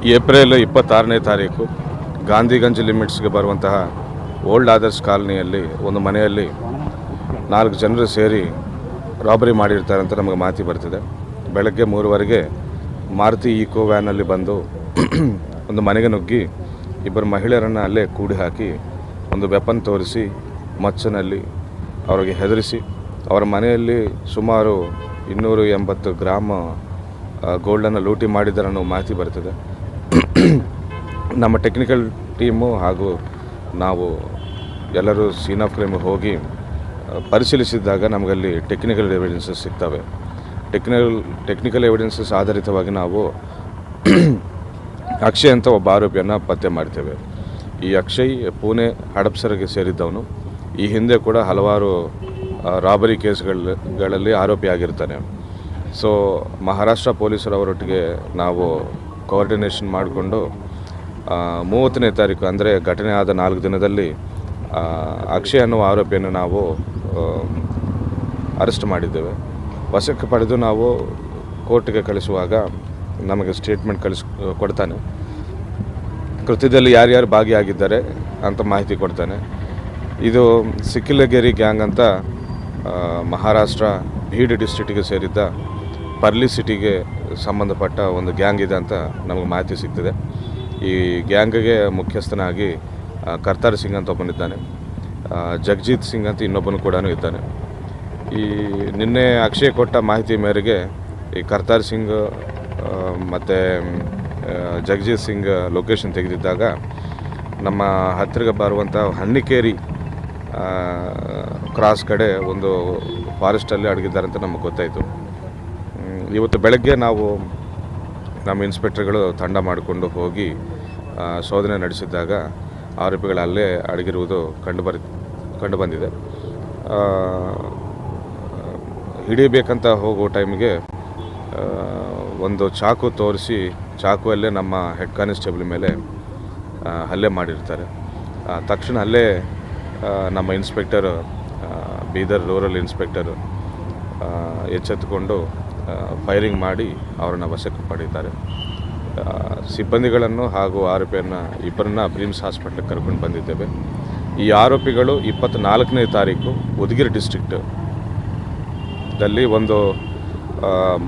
April 26ನೇ ತಾರೀಕು ಗಾಂಧಿಗಂಜ್ ಲಿಮಿಟ್ಸ್ಗೆ ಬರುವಂತಹ old others ಕಾಲನಿಯಲ್ಲಿ ಒಂದು ಮನೆಯಲ್ಲಿ 4 ಜನರು ಸೇರಿ ರಾಬರಿ ಮಾಡಿರ್ತಾರೆ ಅಂತ ನಮಗೆ ಮಾಹಿತಿ ಬರ್ತಿದೆ. ಬೆಳಗ್ಗೆ 3:15ಗೆ ಮಾರುತಿ ಈಕೋ ವ್ಯಾನಲ್ಲಿ ಬಂದು ಒಂದು ಮನೆಗೆ ನುಗ್ಗಿ 2 ಮಹಿಳೆಯರನ್ನು ಅಲ್ಲೇ ಕೂಡಿ ಹಾಕಿ ಒಂದು ವೆಪನ್ ತೋರಿಸಿ ಮಚ್ಚನಲ್ಲಿ ಅವರಿಗೆ ಹೆದರಿಸಿ ಅವರ ಮನೆಯಲ್ಲಿ ಸುಮಾರು 280 ಗ್ರಾಮ್ ಗೋಲ್ಡನ್ನು ಲೂಟಿ ಮಾಡಿದ್ದಾರೆ ಅನ್ನೋ ಮಾಹಿತಿ ಬರ್ತಿದೆ. ನಮ್ಮ ಟೆಕ್ನಿಕಲ್ ಟೀಮು ಹಾಗೂ ನಾವು ಎಲ್ಲರೂ ಸೀನ್ ಆಫ್ ಕ್ರೈಮ್ ಹೋಗಿ ಪರಿಶೀಲಿಸಿದಾಗ ನಮಗಲ್ಲಿ ಟೆಕ್ನಿಕಲ್ ಎವಿಡೆನ್ಸಸ್ ಸಿಗ್ತವೆ. ಟೆಕ್ನಿಕಲ್ ಎವಿಡೆನ್ಸಸ್ ಆಧಾರಿತವಾಗಿ ನಾವು ಅಕ್ಷಯ್ ಅಂತ ಒಬ್ಬ ಆರೋಪಿಯನ್ನು ಪತ್ತೆ ಮಾಡ್ತೇವೆ. ಈ ಅಕ್ಷಯ್ ಪುಣೆ ಹಡಪ್ಸರ್ಗೆ ಸೇರಿದ್ದವನು. ಈ ಹಿಂದೆ ಕೂಡ ಹಲವಾರು ರಾಬರಿ ಕೇಸ್ಗಳಲ್ಲಿ ಆರೋಪಿಯಾಗಿರ್ತಾನೆ. ಸೊ ಮಹಾರಾಷ್ಟ್ರ ಪೊಲೀಸರವರೊಟ್ಟಿಗೆ ನಾವು ಕೋಆರ್ಡಿನೇಷನ್ ಮಾಡಿಕೊಂಡು 30ನೇ ತಾರೀಕು ಅಂದರೆ ಘಟನೆ ಆದ 4 ದಿನದಲ್ಲಿ ಅಕ್ಷಯ್ ಅನ್ನುವ ಆರೋಪಿಯನ್ನು ನಾವು ಅರೆಸ್ಟ್ ಮಾಡಿದ್ದೇವೆ. ವಶಕ್ಕೆ ಪಡೆದು ನಾವು ಕೋರ್ಟ್ಗೆ ಕಳಿಸುವಾಗ ನಮಗೆ ಸ್ಟೇಟ್ಮೆಂಟ್ ಕೊಡ್ತಾನೆ. ಕೃತ್ಯದಲ್ಲಿ ಯಾರ್ಯಾರು ಭಾಗಿಯಾಗಿದ್ದಾರೆ ಅಂತ ಮಾಹಿತಿ ಕೊಡ್ತಾನೆ. ಇದು ಸಿಕ್ಕಿಲಗೇರಿ ಗ್ಯಾಂಗ್ ಅಂತ ಮಹಾರಾಷ್ಟ್ರ ಬೀಡ್ ಡಿಸ್ಟ್ರಿಕ್ಟಿಗೆ ಸೇರಿದ್ದ ಪರ್ಲಿ ಸಿಟಿಗೆ ಸಂಬಂಧಪಟ್ಟ ಒಂದು ಗ್ಯಾಂಗ್ ಇದೆ ಅಂತ ನಮಗೆ ಮಾಹಿತಿ ಸಿಗ್ತಿದೆ. ಈ ಗ್ಯಾಂಗ್ಗೆ ಮುಖ್ಯಸ್ಥನಾಗಿ ಕರ್ತಾರ್ ಸಿಂಗ್ ಅಂತ ಒಬ್ಬನಿದ್ದಾನೆ, ಜಗಜೀತ್ ಸಿಂಗ್ ಅಂತ ಇನ್ನೊಬ್ಬನು ಕೂಡ ಇದ್ದಾನೆ. ಈ ನಿನ್ನೆ ಅಕ್ಷಯ್ ಕೊಟ್ಟ ಮಾಹಿತಿ ಮೇರೆಗೆ ಈ ಕರ್ತಾರ್ ಸಿಂಗ್ ಮತ್ತು ಜಗಜೀತ್ ಸಿಂಗ್ ಲೊಕೇಶನ್ ತೆಗೆದಿದ್ದಾಗ ನಮ್ಮ ಹತ್ತಿರ ಬರುವಂಥ ಹಣ್ಣಿಕೇರಿ ಕ್ರಾಸ್ ಕಡೆ ಒಂದು ಫಾರೆಸ್ಟಲ್ಲಿ ಅಡಗಿದ್ದಾರೆ ಅಂತ ನಮಗೆ ಗೊತ್ತಾಯಿತು. ಇವತ್ತು ಬೆಳಗ್ಗೆ ನಾವು ನಮ್ಮ ಇನ್ಸ್ಪೆಕ್ಟರ್ಗಳು ತಂಡ ಮಾಡಿಕೊಂಡು ಹೋಗಿ ಶೋಧನೆ ನಡೆಸಿದಾಗ ಆರೋಪಿಗಳು ಅಲ್ಲೇ ಅಡಗಿರುವುದು ಕಂಡು ಬಂದಿದೆ. ಹಿಡಿಯಬೇಕಂತ ಹೋಗೋ ಟೈಮಿಗೆ ಒಂದು ಚಾಕು ತೋರಿಸಿ ಚಾಕುವಲ್ಲೇ ನಮ್ಮ ಹೆಡ್ ಕಾನಿಸ್ಟೇಬಲ್ ಮೇಲೆ ಹಲ್ಲೆ ಮಾಡಿರ್ತಾರೆ. ತಕ್ಷಣ ಅಲ್ಲೇ ನಮ್ಮ ಇನ್ಸ್ಪೆಕ್ಟರ್ ಬೀದರ್ ರೂರಲ್ ಇನ್ಸ್ಪೆಕ್ಟರ್ ಎಚ್ಚೆತ್ತುಕೊಂಡು ಫೈರಿಂಗ್ ಮಾಡಿ ಅವರನ್ನು ವಶಕ್ಕೆ ಪಡೀತಾರೆ. ಸಿಬ್ಬಂದಿಗಳನ್ನು ಹಾಗೂ ಆರೋಪಿಯನ್ನು ಇಬ್ಬರನ್ನ ಬ್ರಿಮ್ಸ್ ಹಾಸ್ಪಿಟ್ಲಿಗೆ ಕರ್ಕೊಂಡು ಬಂದಿದ್ದೇವೆ. ಈ ಆರೋಪಿಗಳು 24ನೇ ತಾರೀಕು ಉದಗಿರಿ ಡಿಸ್ಟ್ರಿಕ್ಟಲ್ಲಿ ಒಂದು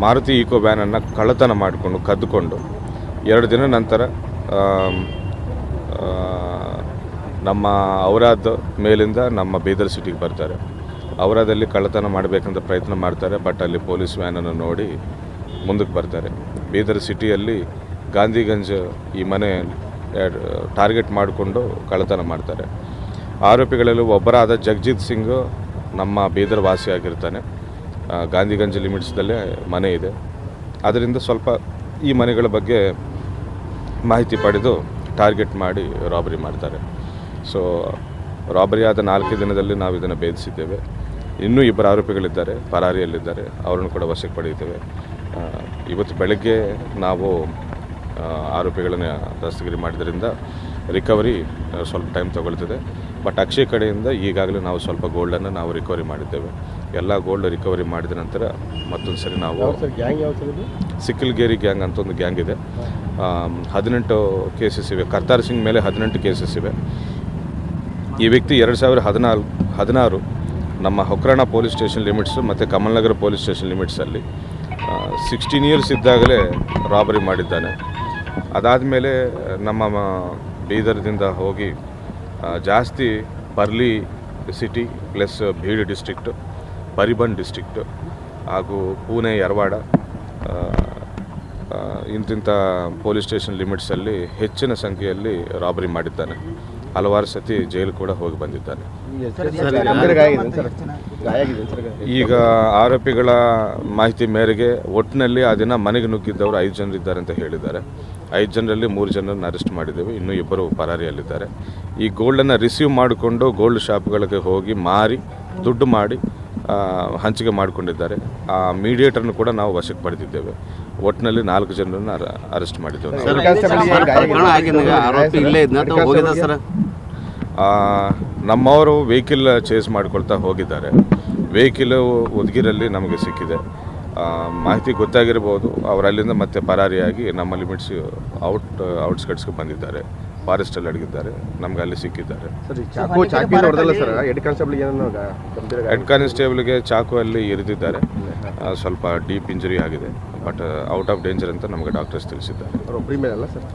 ಮಾರುತಿ ಈಕೋ ವ್ಯಾನನ್ನು ಕಳ್ಳತನ ಮಾಡಿಕೊಂಡು ಕದ್ದುಕೊಂಡು 2 ದಿನ ನಂತರ ನಮ್ಮ ಔರಾದ್ ಮೇಲಿಂದ ನಮ್ಮ ಬೀದರ್ ಸಿಟಿಗೆ ಬರ್ತಾರೆ. ಔರಾದಲ್ಲಿ ಕಳ್ಳತನ ಮಾಡಬೇಕಂತ ಪ್ರಯತ್ನ ಮಾಡ್ತಾರೆ. ಬಟ್ ಅಲ್ಲಿ ಪೊಲೀಸ್ ವ್ಯಾನನ್ನು ನೋಡಿ ಮುಂದಕ್ಕೆ ಬರ್ತಾರೆ. ಬೀದರ್ ಸಿಟಿಯಲ್ಲಿ ಗಾಂಧಿಗಂಜ್ ಈ ಮನೆ ಟಾರ್ಗೆಟ್ ಮಾಡಿಕೊಂಡು ಕಳ್ಳತನ ಮಾಡ್ತಾರೆ. ಆರೋಪಿಗಳಲ್ಲಿ ಒಬ್ಬರಾದ ಜಗಜೀತ್ ಸಿಂಗ್ ನಮ್ಮ ಬೀದರ್ ವಾಸಿಯಾಗಿರ್ತಾನೆ. ಗಾಂಧಿಗಂಜ್ ಲಿಮಿಟ್ಸ್ದಲ್ಲೇ ಮನೆ ಇದೆ. ಅದರಿಂದ ಸ್ವಲ್ಪ ಈ ಮನೆಗಳ ಬಗ್ಗೆ ಮಾಹಿತಿ ಪಡೆದು ಟಾರ್ಗೆಟ್ ಮಾಡಿ ರಾಬರಿ ಮಾಡ್ತಾರೆ. ಸೊ ರಾಬರಿ ಆದ 4 ದಿನದಲ್ಲಿ ನಾವು ಇದನ್ನು ಭೇದಿಸಿದ್ದೇವೆ. ಇನ್ನೂ 2 ಆರೋಪಿಗಳಿದ್ದಾರೆ, ಪರಾರಿಯಲ್ಲಿದ್ದಾರೆ. ಅವರನ್ನು ಕೂಡ ವಶಕ್ಕೆ ಪಡೆಯುತ್ತೇವೆ. ಇವತ್ತು ಬೆಳಗ್ಗೆ ನಾವು ಆರೋಪಿಗಳನ್ನು ದಸ್ತಗಿರಿ ಮಾಡಿದ್ರಿಂದ ರಿಕವರಿ ಸ್ವಲ್ಪ ಟೈಮ್ ತೊಗೊಳ್ತಿದೆ. ಬಟ್ ಅಕ್ಷಯ್ ಕಡೆಯಿಂದ ಈಗಾಗಲೇ ನಾವು ಸ್ವಲ್ಪ ಗೋಲ್ಡನ್ನು ನಾವು ರಿಕವರಿ ಮಾಡಿದ್ದೇವೆ. ಎಲ್ಲ ಗೋಲ್ಡ್ ರಿಕವರಿ ಮಾಡಿದ ನಂತರ ಮತ್ತೊಂದು ಸರಿ ನಾವು ಸಿಕ್ಕಿಲಗೇರಿ ಗ್ಯಾಂಗ್ ಅಂತ ಒಂದು ಗ್ಯಾಂಗ್ ಇದೆ. 18 ಕೇಸಸ್ ಇವೆ. ಕರ್ತಾರ್ ಸಿಂಗ್ ಮೇಲೆ 18 ಕೇಸಸ್ ಇವೆ. ಈ ವ್ಯಕ್ತಿ 2016 ನಮ್ಮ ಹೊಕ್ರಾಣ ಪೊಲೀಸ್ ಸ್ಟೇಷನ್ ಲಿಮಿಟ್ಸು ಮತ್ತು ಕಮಲ್ನಗರ ಪೊಲೀಸ್ ಸ್ಟೇಷನ್ ಲಿಮಿಟ್ಸಲ್ಲಿ 16 ಇಯರ್ಸ್ ಇದ್ದಾಗಲೇ ರಾಬರಿ ಮಾಡಿದ್ದಾನೆ. ಅದಾದಮೇಲೆ ನಮ್ಮ ಬೀದರ್ದಿಂದ ಹೋಗಿ ಜಾಸ್ತಿ Parli city plus Beed district, Parbhani district ಹಾಗೂ ಪುಣೆ ಯರವಾಡ ಇಂತಿಂಥ ಪೊಲೀಸ್ ಸ್ಟೇಷನ್ ಲಿಮಿಟ್ಸಲ್ಲಿ ಹೆಚ್ಚಿನ ಸಂಖ್ಯೆಯಲ್ಲಿ ರಾಬರಿ ಮಾಡಿದ್ದಾನೆ. ಹಲವಾರು ಸತಿ ಜೈಲು ಕೂಡ ಹೋಗಿ ಬಂದಿದ್ದಾನೆ. ಈಗ ಆರೋಪಿಗಳ ಮಾಹಿತಿ ಮೇರೆಗೆ ಒಟ್ಟಿನಲ್ಲಿ ಆ ದಿನ ಮನೆಗೆ ನುಗ್ಗಿದ್ದವರು 5 ಜನರಿದ್ದಾರೆ ಅಂತ ಹೇಳಿದ್ದಾರೆ. 5 ಜನರಲ್ಲಿ 3 ಜನರನ್ನು ಅರೆಸ್ಟ್ ಮಾಡಿದ್ದೇವೆ. ಇನ್ನೂ 2 ಪರಾರಿಯಲ್ಲಿದ್ದಾರೆ. ಈ ಗೋಲ್ಡನ್ನು ರಿಸೀವ್ ಮಾಡಿಕೊಂಡು ಗೋಲ್ಡ್ ಶಾಪ್ಗಳಿಗೆ ಹೋಗಿ ಮಾರಿ ದುಡ್ಡು ಮಾಡಿ ಹಂಚಿಕೆ ಮಾಡಿಕೊಂಡಿದ್ದಾರೆ. ಆ ಮೀಡಿಯೇಟರ್ನು ಕೂಡ ನಾವು ವಶಕ್ಕೆ ಪಡೆದಿದ್ದೇವೆ. ಒಟ್ಟಿನಲ್ಲಿ 4 ಜನರನ್ನು ಅರೆಸ್ಟ್ ಮಾಡಿದ್ದೇವೆ. ನಮ್ಮವರು ವೆಹಿಕಲ್ ಚೇಸ್ ಮಾಡ್ಕೊಳ್ತಾ ಹೋಗಿದ್ದಾರೆ. ವೆಹಿಕಲ್ ಉದಗಿರಲ್ಲಿ ನಮಗೆ ಸಿಕ್ಕಿದೆ. ಮಾಹಿತಿ ಗೊತ್ತಾಗಿರ್ಬೋದು. ಅವರು ಅಲ್ಲಿಂದ ಮತ್ತೆ ಪರಾರಿಯಾಗಿ ನಮ್ಮ ಲಿಮಿಟ್ಸ್ ಔಟ್ಸ್ಕಟ್ಸ್ಗೆ ಬಂದಿದ್ದಾರೆ, ಫಾರೆಸ್ಟಲ್ಲಿ ಅಡಗಿದ್ದಾರೆ, ನಮ್ಗೆ ಅಲ್ಲಿ ಸಿಕ್ಕಿದ್ದಾರೆ. ಹೆಡ್ ಕಾನ್ಸ್ಟೇಬಲ್ಗೆ ಚಾಕು ಅಲ್ಲಿ ಇರಿದಿದ್ದಾರೆ, ಸ್ವಲ್ಪ ಡೀಪ್ ಇಂಜುರಿ ಆಗಿದೆ, ಬಟ್ ಔಟ್ ಆಫ್ ಡೇಂಜರ್ ಅಂತ ನಮಗೆ ಡಾಕ್ಟರ್ಸ್ ತಿಳಿಸಿದ್ದಾರೆ.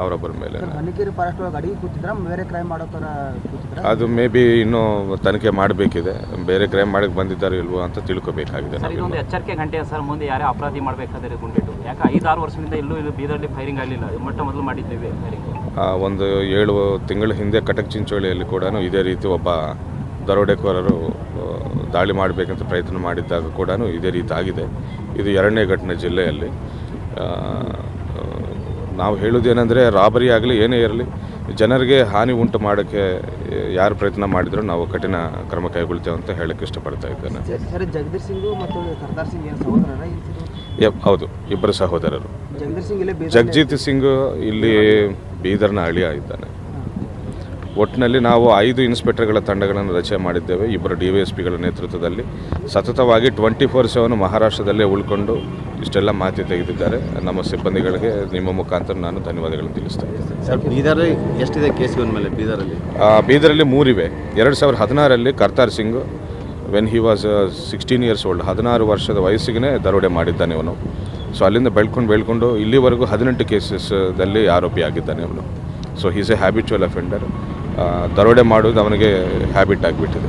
ಅವರೊಬ್ಬರ ಮೇಲೆ ಅದು ಮೇ ಬಿ ಇನ್ನೂ ತನಿಖೆ ಮಾಡಬೇಕಿದೆ. ಬೇರೆ ಕ್ರೈಮ್ ಮಾಡಕ್ಕೆ ಬಂದಿದ್ದಾರೆ ಇಲ್ವೋ ಅಂತ ತಿಳ್ಕೊಬೇಕಾಗಿದೆ. ಎಚ್ಚರಿಕೆ ಗಂಟೆ ಸರ್, ಮುಂದೆ ಯಾರೇ ಅಪರಾಧಿ ಮಾಡಬೇಕಾದ್ರೆ ಗುಂಡಿಟ್ಟು ಯಾಕೆ 5-6 ವರ್ಷದಿಂದ ಎಲ್ಲೂ ಬೀದರ್ಲಿ ಫೈರಿಂಗ್ ಆಗಲಿಲ್ಲ, ಮೊಟ್ಟ ಮೊದಲು ಮಾಡಿದ್ದೇವೆ ಫೈರಿಂಗ್. ಒಂದು 7 ತಿಂಗಳ ಹಿಂದೆ ಕಟಕ್ ಚಿಂಚೋಳಿಯಲ್ಲಿ ಕೂಡ ಇದೇ ರೀತಿ ಒಬ್ಬ ದರೋಡೆಕೋರರು ದಾಳಿ ಮಾಡಬೇಕಂತ ಪ್ರಯತ್ನ ಮಾಡಿದ್ದಾಗ ಕೂಡ ಇದೇ ರೀತಿ ಆಗಿದೆ. ಇದು 2ನೇ ಘಟನೆ ಜಿಲ್ಲೆಯಲ್ಲಿ. ನಾವು ಹೇಳೋದೇನೆಂದರೆ, ರಾಬರಿ ಆಗಲಿ ಏನೇ ಇರಲಿ, ಜನರಿಗೆ ಹಾನಿ ಉಂಟು ಮಾಡೋಕ್ಕೆ ಯಾರು ಪ್ರಯತ್ನ ಮಾಡಿದರೂ ನಾವು ಕಠಿಣ ಕ್ರಮ ಕೈಗೊಳ್ತೇವೆ ಅಂತ ಹೇಳಕ್ಕೆ ಇಷ್ಟಪಡ್ತಾ ಇದ್ದೇನೆ. ಜಗದೀಶ್ ಸಿಂಗ್ ಮತ್ತು ಕರ್ತಾರ್ ಸಿಂಗ್ ಹೌದು, ಇಬ್ಬರು ಸಹೋದರರು. ಜಗಜೀತ್ ಸಿಂಗ್ ಇಲ್ಲಿ ಬೀದರ್ನ ಅಳಿಯ ಇದ್ದಾನೆ. ಒಟ್ಟಿನಲ್ಲಿ ನಾವು 5 ಇನ್ಸ್ಪೆಕ್ಟರ್ಗಳ ತಂಡಗಳನ್ನು ರಚನೆ ಮಾಡಿದ್ದೇವೆ, ಇಬ್ಬರು DYSPಗಳ ನೇತೃತ್ವದಲ್ಲಿ. ಸತತವಾಗಿ 24/7 ಮಹಾರಾಷ್ಟ್ರದಲ್ಲೇ ಉಳ್ಕೊಂಡು ಇಷ್ಟೆಲ್ಲ ಮಾಹಿತಿ ತೆಗೆದಿದ್ದಾರೆ. ನಮ್ಮ ಸಿಬ್ಬಂದಿಗಳಿಗೆ ನಿಮ್ಮ ಮುಖಾಂತರ ನಾನು ಧನ್ಯವಾದಗಳನ್ನು ತಿಳಿಸ್ತೇನೆ. ಬೀದರಲ್ಲಿ ಎಷ್ಟಿದೆ ಕೇಸ್ಗಳ ಮೇಲೆ? ಬೀದರಲ್ಲಿ 3 ಇವೆ. 2016ರಲ್ಲಿ Kartar Singh, when he was 16 years old, 16 ವರ್ಷದ ವಯಸ್ಸಿಗೆ ದರೋಡೆ ಮಾಡಿದ್ದಾನೆ ಅವನು. ಸೊ ಅಲ್ಲಿಂದ ಬೆಳ್ಕೊಂಡು ಇಲ್ಲಿವರೆಗೂ 18 ಕೇಸಸ್ದಲ್ಲಿ ಆರೋಪಿ ಆಗಿದ್ದಾನೆ ಅವನು. So is A habitual offender. ದರೋಡೆ ಮಾಡೋದು ಅವನಿಗೆ ಹ್ಯಾಬಿಟ್ ಆಗಿಬಿಟ್ಟಿದೆ.